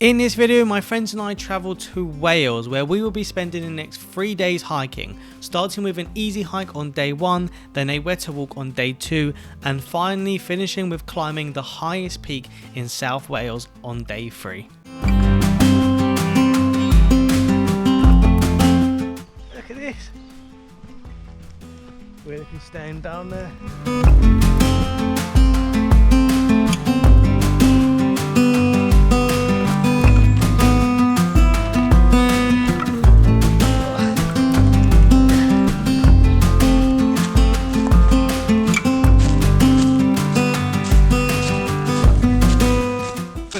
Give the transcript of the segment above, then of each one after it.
In this video, my friends and I travelled to Wales, where we will be spending the next 3 days hiking, starting with an easy hike on day 1, then a wetter walk on day 2, and finally finishing with climbing the highest peak in South Wales on day 3. Look at this! We're looking staying down there.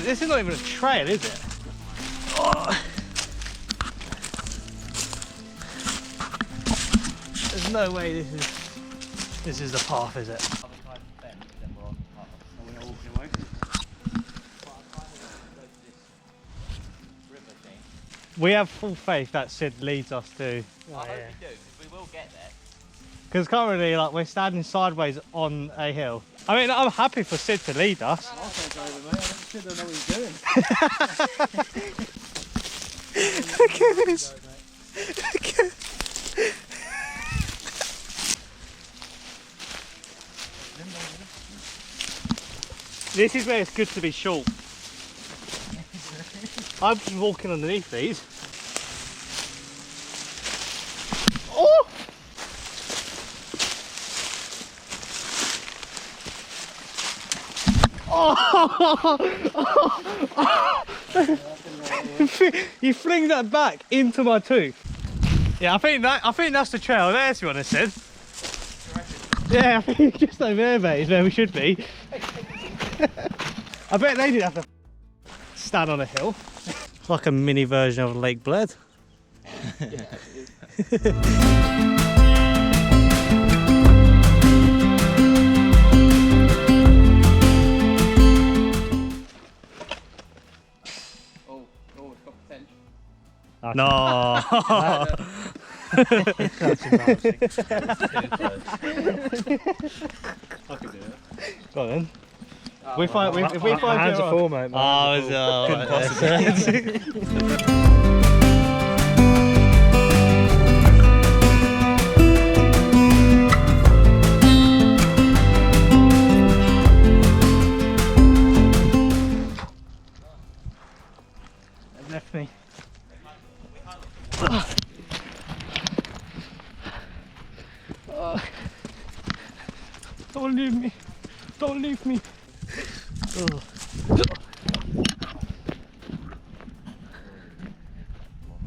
This is not even a trail, is it? Oh. There's no way this is the path, is it? We have full faith that Sid leads us to. I hope you do, because we will get there. Because currently, like, we're standing sideways on a hill. I mean, I'm happy for Sid to lead us. I don't know what he's doing. Look at this. Look at This is where it's good to be short. I'm just walking underneath these. Oh! You fling that back into my tooth. Yeah, I think that's the trail there, to be honest, Sid. Yeah, I think just over there, mate, is where we should be. I bet they didn't have to stand on a hill. It's like a mini version of Lake Bled. Yeah, No. That's embarrassing. I can do it. Go on then. If we find my hands are full, mate. Couldn't possibly. Left me. Don't leave me. Don't leave me.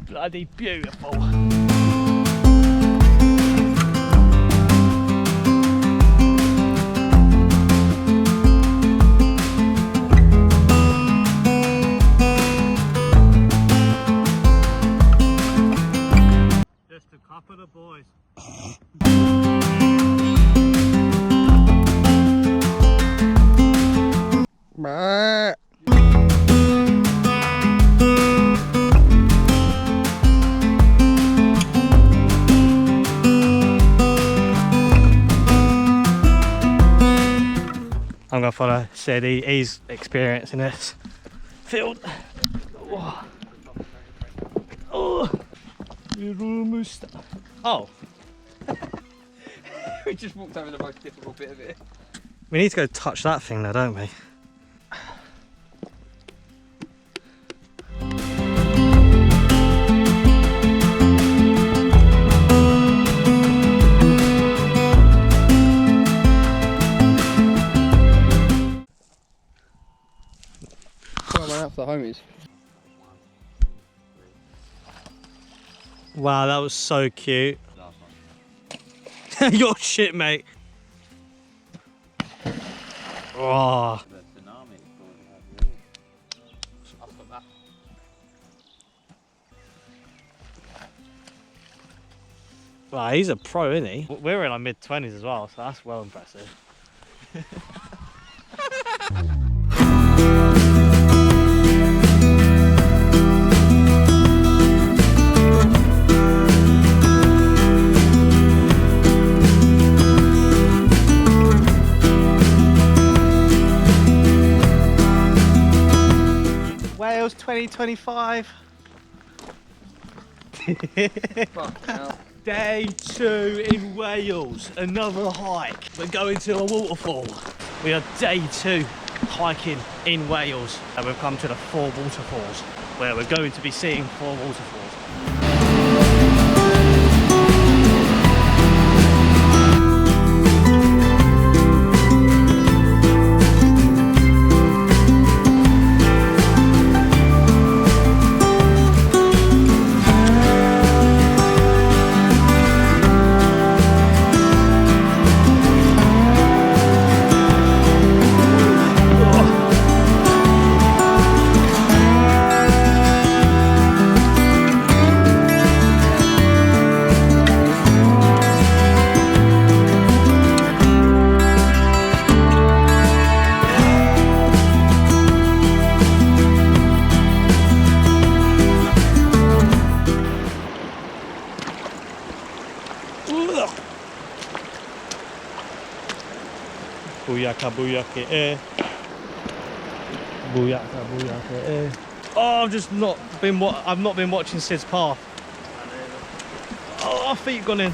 Bloody beautiful. Just a couple of boys. I'm gonna follow Sid. He's experiencing this field. Oh. Oh. We're almost. Oh. We just walked over the most difficult bit of it. We need to go touch that thing though, don't we? Out for the homies. Wow, that was so cute. Your shit, mate. Oh. Wow, he's a pro, isn't he? We're in our mid-20s as well, so that's well impressive. day 25. Fuck hell. Day 2 in Wales, another hike. We're going to a waterfall. We are day 2 hiking in Wales, and we've come to the 4 waterfalls, where we're going to be seeing 4 waterfalls. Booyaka, booyaka, eh. Booyaka, booyaka, eh. Oh, I've not been watching Sid's path. Oh, our feet gone in.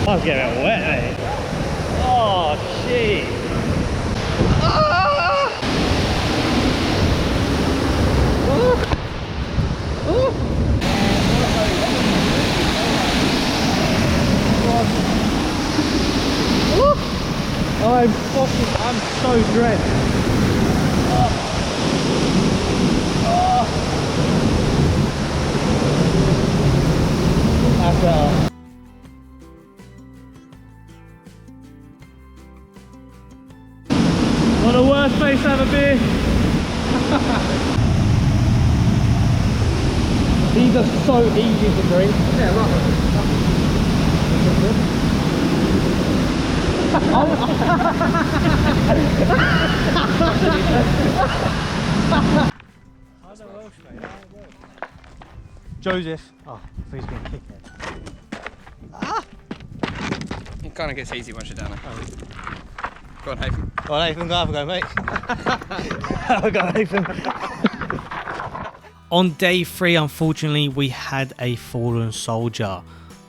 I was getting wet, mate. Oh, shit. Ah! I'm so drenched. That's not the worst place to have a beer. These are so easy to drink. Yeah, right. Joseph. Oh, he's being kicked. It kind of gets easy once you're down there. Go on, Nathan. Oh, Nathan, go have a go, mate. Have a go, Nathan. On day 3, unfortunately, we had a fallen soldier.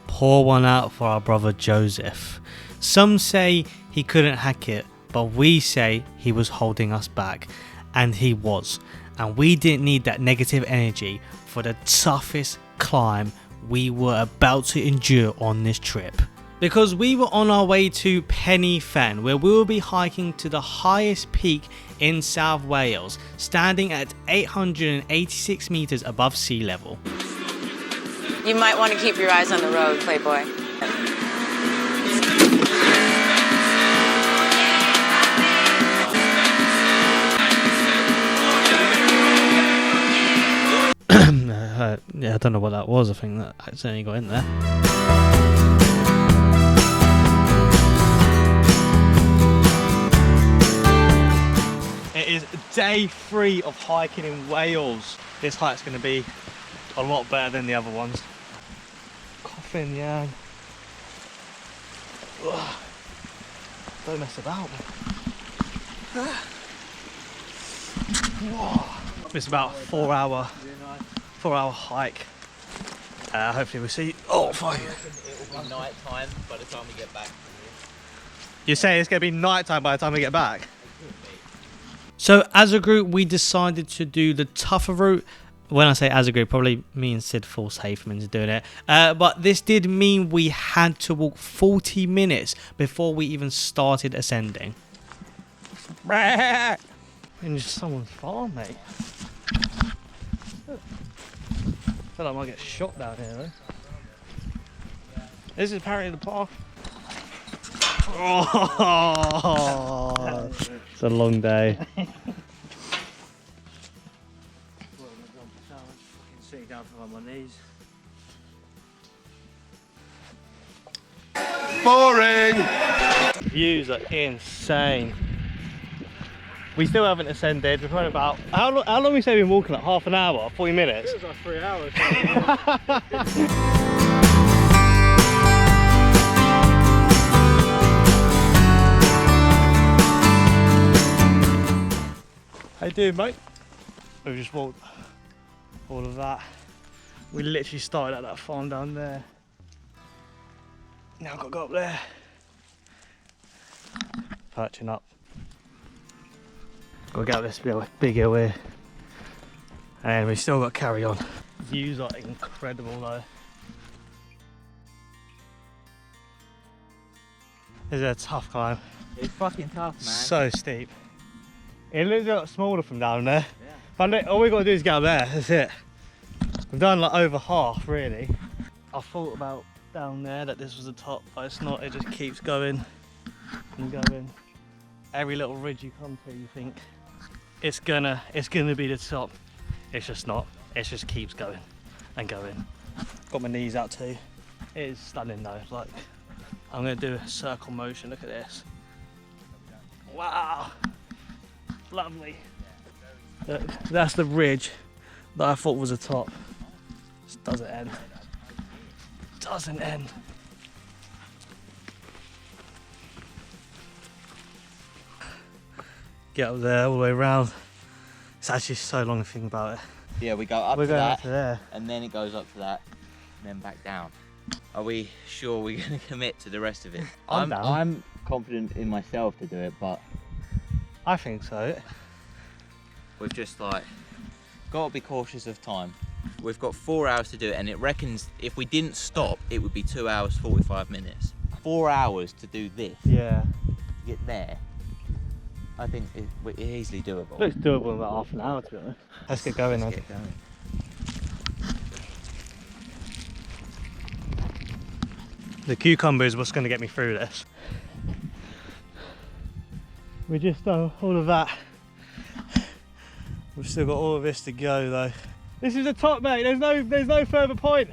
Pour one out for our brother Joseph. Some say he couldn't hack it, but we say he was holding us back. And he was. And we didn't need that negative energy for the toughest climb we were about to endure on this trip. Because we were on our way to Penny Fen, where we will be hiking to the highest peak in South Wales, standing at 886 metres above sea level. You might want to keep your eyes on the road, Playboy. Yeah, I don't know what that was. I think that accidentally got in there. It is day 3 of hiking in Wales. This hike's going to be a lot better than the other ones. Coughing, yeah. Ugh. Don't mess about. It's about a 4-hour hike. Hopefully we'll see. Oh, fuck. It will be night time by the time we get back. You're saying it's going to be night time by the time we get back? So as a group, we decided to do the tougher route. When I say as a group, probably me and Sid forced Haytham into doing it. But this did mean we had to walk 40 minutes before we even started ascending. In just someone's farm, mate. I feel like I might get shot down here, though. This is apparently the path. Oh, it's a long day. Sitting down on my knees. Boring! Views are insane. We still haven't ascended. We've run about how long we say we've been walking? Like half an hour, 40 minutes. It was like 3 hours. How you doing, mate? We've just walked all of that. We literally started at that farm down there. Now I've got to go up there. Perching up. Got to get up this big hill here. And we still got to carry on. Views are incredible though. This is a tough climb. It's fucking tough, man. So steep. It looks a lot smaller from down there. Yeah. But look, all we got to do is get up there, that's it. We've done like over half really. I thought about down there that this was the top, but it's not. It just keeps going and going. Every little ridge you come to, you think it's gonna be the top. It's just not. It just keeps going and going. Got my knees out too. It is stunning though. Like I'm gonna do a circle motion. Look at this. Wow, lovely. That's the ridge that I thought was the top. Just doesn't end. Doesn't end. Get up there all the way around. It's actually so long to think about it. Yeah, we go up We're to going that, up to there. and then it goes up to that, and then back down. Are we sure we're going to commit to the rest of it? I'm down. I'm confident in myself to do it, but I think so. we've just like got to be cautious of time. We've got 4 hours to do it, and it reckons if we didn't stop, it would be 2 hours 45 minutes. 4 hours to do this, Yeah. to get there. I think it's easily doable. Looks doable in about half an hour to be honest. Let's get going then. Let's get going. The cucumber is what's going to get me through this. We just done all of that. We've still got all of this to go though. This is the top, mate. There's no further point.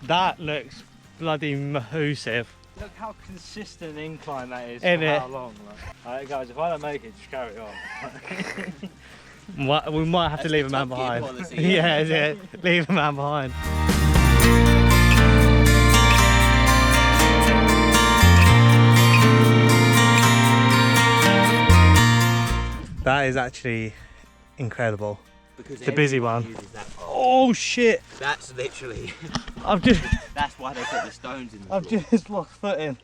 That looks bloody massive. Look how consistent incline that is Isn't for it? how long. Alright guys, if I don't make it, just carry on. We might have to That's leave a the man Top Gear behind. policy. Yeah, that's it. Leave a man behind. That is actually incredible. Because It's a busy everyone one. uses that path. Oh shit! That's literally. I've just That's why they put the stones in the I've floor. just lost footing.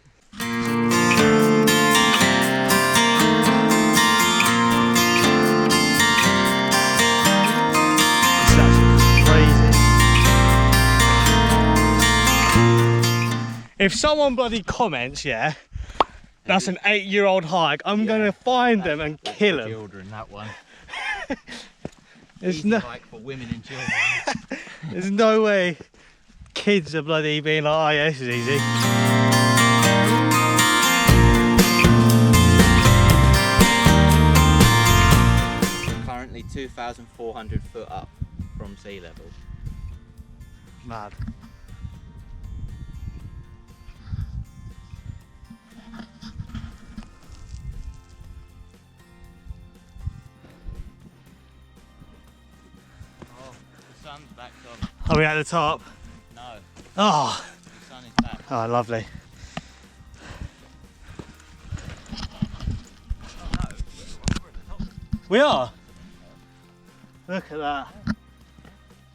This is actually crazy. If someone bloody comments, yeah, that's an 8-year-old hike, I'm gonna find them and kill them. Children, that one. There's Easy no, hike for women and children. there's no way kids are bloody being like, oh yeah, this is easy. Currently 2,400 foot up from sea level. Mad. Oh, the sun's back on. Are we at the top? No, Oh, the sun is back. oh lovely. We are? Look at that.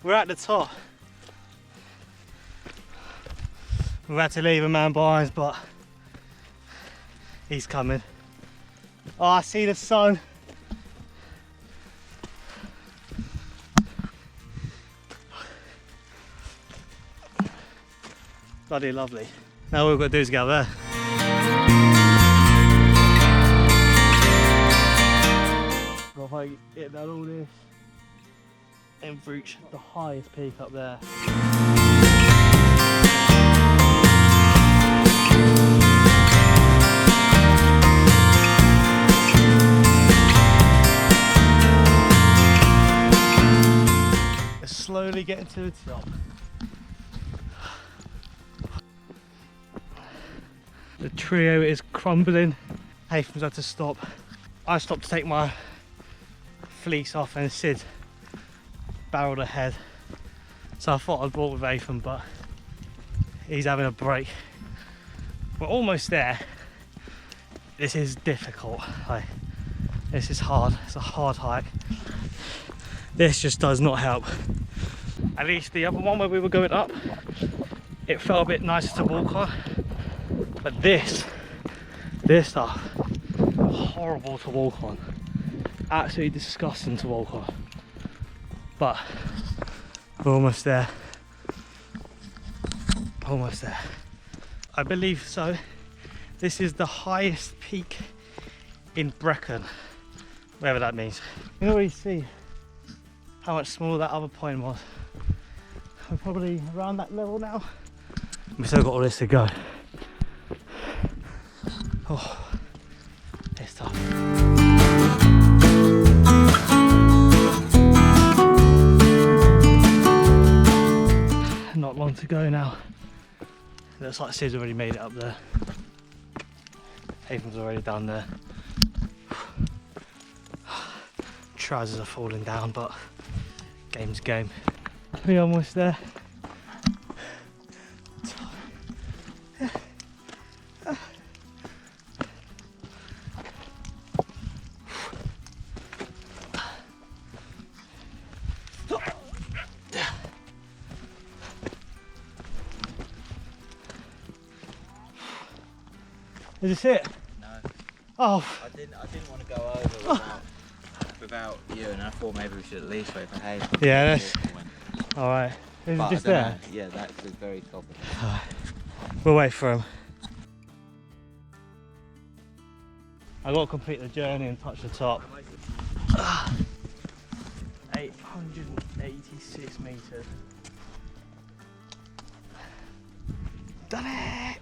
We're at the top. We've had to leave a man behind, but he's coming. Oh, I see the sun. Bloody lovely. Now all we've got to do is go there. Well, if I get down all this and reach the highest peak up there. Slowly getting to the top. The trio is crumbling. Haytham's had to stop. I stopped to take my fleece off and Sid barreled ahead. So I thought I'd walk with Haytham, but he's having a break. We're almost there. This is difficult. This is hard. It's a hard hike. This just does not help. At least the other one where we were going up, it felt a bit nicer to walk on. But this stuff, horrible to walk on. Absolutely disgusting to walk on. But we're almost there. Almost there. I believe so. This is the highest peak in Brecon, whatever that means. You can already see how much smaller that other point was. We're probably around that level now. We've still got all this to go. Oh, it's tough. Not long to go now. Looks like Sid's already made it up there. Haytham's already down there. Trousers are falling down, but game's game. We're almost there. Is this it? No. Oh. I didn't want to go over without you, and I thought maybe we should at least wait for Hayes. Yeah, that's alright. Is it just there? Yeah, that's the very top of it. We'll wait for him. I've got to complete the journey and touch the top. 886 metres. Done it!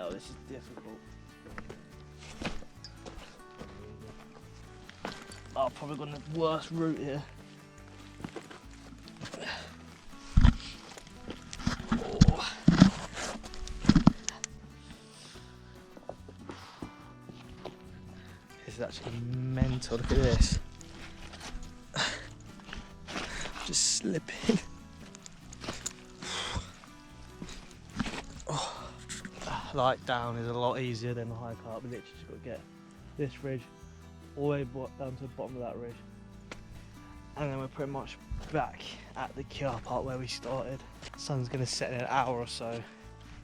This is difficult. Oh, probably got the worst route here. Oh. This is actually mental. Look at this. Just slipping. Like down is a lot easier than the hike up. We literally just got to get this ridge all the way down to the bottom of that ridge, and then we're pretty much back at the car part where we started. The sun's going to set in an hour or so,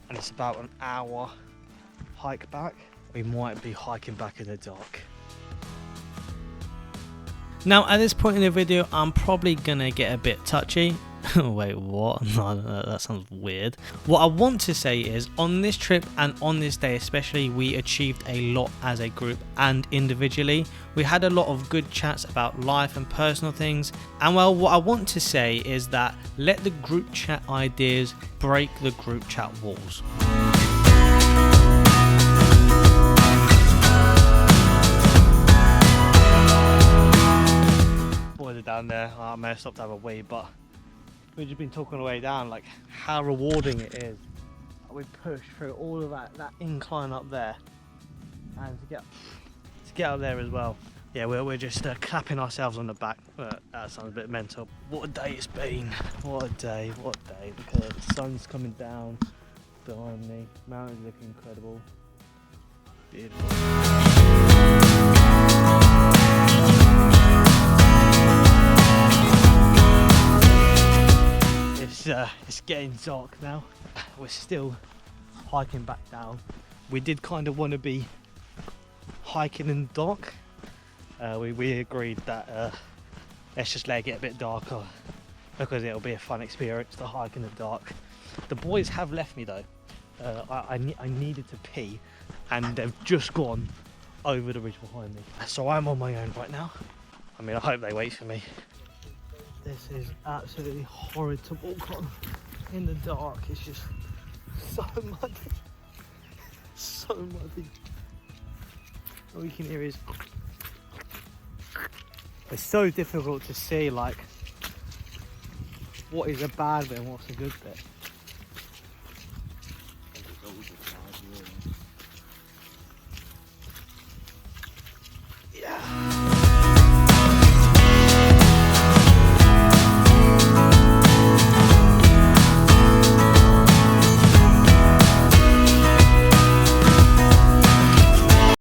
and it's about an hour hike back. We might be hiking back in the dark. Now at this point in the video, I'm probably gonna get a bit touchy. Wait, what? No, that sounds weird. What I want to say is, on this trip and on this day especially, we achieved a lot as a group and individually. We had a lot of good chats about life and personal things, and well, what I want to say is that let the group chat ideas break the group chat walls. Boys are down there. I may have stopped to have a wee, but we've just been talking on the way down, like how rewarding it is. We pushed through all of that incline up there, and to get up there as well. yeah, we're just clapping ourselves on the back. That sounds a bit mental. What a day it's been. What a day, what a day. Look at it, the sun's coming down behind me. Mountains looking incredible. Beautiful. It's getting dark now. We're still hiking back down. We did kind of want to be hiking in the dark. We agreed that let's just let it get a bit darker because it'll be a fun experience to hike in the dark. The boys have left me though. I needed to pee and they've just gone over the ridge behind me. So I'm on my own right now. I mean, I hope they wait for me. This is absolutely horrid to walk on in the dark. It's just so muddy. So muddy. All you can hear is... It's so difficult to see like what is a bad bit and what's a good bit.